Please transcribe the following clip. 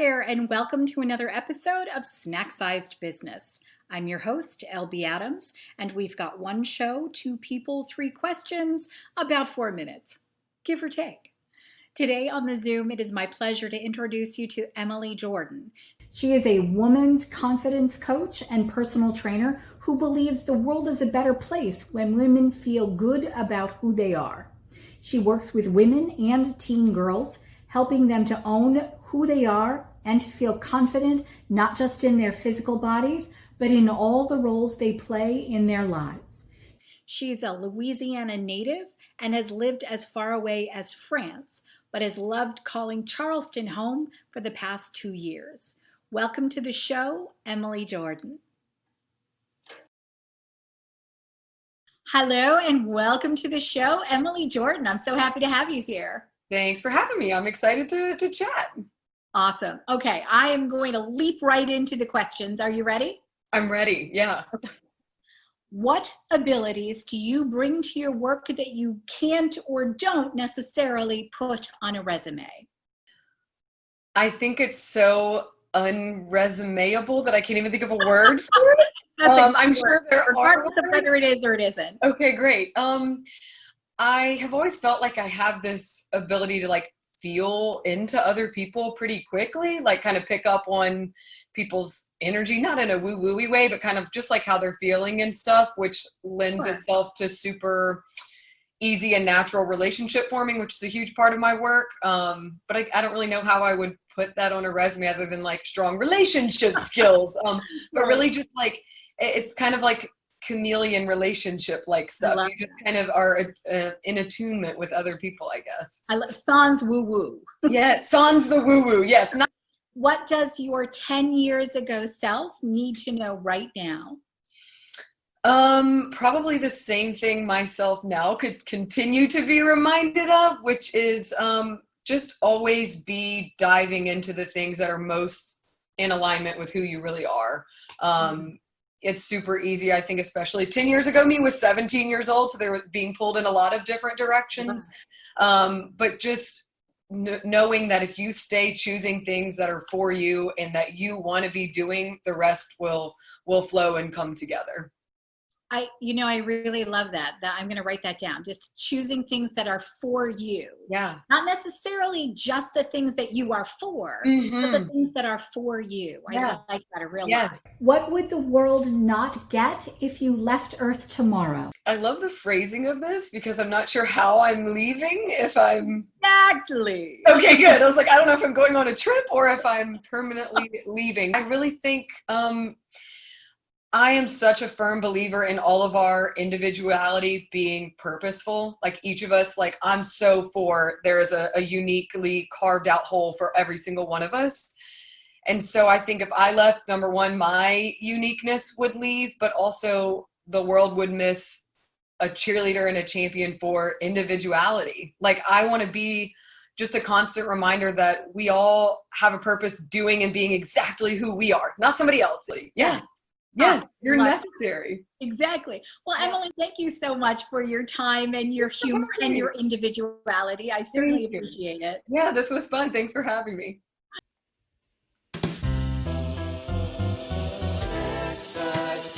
there, and welcome to another episode of Snack-Sized Business. I'm your host, LB Adams, and we've got one show, two people, three questions, about 4 minutes, give or take. Today on the Zoom, it is my pleasure to introduce you to Emily Jordan. She is a woman's confidence coach and personal trainer who believes the world is a better place when women feel good about who they are. She works with women and teen girls, helping them to own who they are and to feel confident, not just in their physical bodies, but in all the roles they play in their lives. She's a Louisiana native and has lived as far away as France, but has loved calling Charleston home for the past 2 years. Welcome to the show, Emily Jordan. Hello and welcome to the show, Emily Jordan. I'm so happy to have you here. Thanks for having me. I'm excited to chat. Awesome. Okay, I am going to leap right into the questions. Are you ready? I'm ready, yeah. What abilities do you bring to your work that you can't or don't necessarily put on a resume? I think it's so un-resumeable that I can't even think of a word for it. I'm sure there are regardless of whether it is or it isn't. Okay, great. I have always felt like I have this ability to feel into other people pretty quickly, kind of pick up on people's energy, not in a woo-woo-y way, but kind of just how they're feeling and stuff, which lends itself to super easy and natural relationship forming, which is a huge part of my work. But I don't really know how I would put that on a resume other than strong relationship skills. But really just it's kind of chameleon relationship stuff. You just kind of are in attunement with other people, I guess. I love sans woo woo. Yes, sans the woo woo. Yes. What does your 10 years ago self need to know right now? Probably the same thing myself now could continue to be reminded of, which is just always be diving into the things that are most in alignment with who you really are. It's super easy, I think, especially 10 years ago. Me was 17 years old, so they were being pulled in a lot of different directions. But just knowing that if you stay choosing things that are for you and that you want to be doing, the rest will flow and come together. I really love that. I'm going to write that down. Just choosing things that are for you. Yeah. Not necessarily just the things that you are for, but the things that are for you. Yeah. I like that a real lot. Yes. What would the world not get if you left Earth tomorrow? I love the phrasing of this because I'm not sure how I'm leaving if I'm... Exactly. Okay, good. I was I don't know if I'm going on a trip or if I'm permanently leaving. I really think... I am such a firm believer in all of our individuality being purposeful. Each of us, I'm so for there is a uniquely carved out hole for every single one of us. And so I think if I left, number one, my uniqueness would leave, but also the world would miss a cheerleader and a champion for individuality. I want to be just a constant reminder that we all have a purpose doing and being exactly who we are, not somebody else. Yeah. Yes, you're necessary. Exactly. Well, Emily, thank you so much for your time and your humor and your individuality. I certainly appreciate it. Yeah, this was fun. Thanks for having me. Snack-sized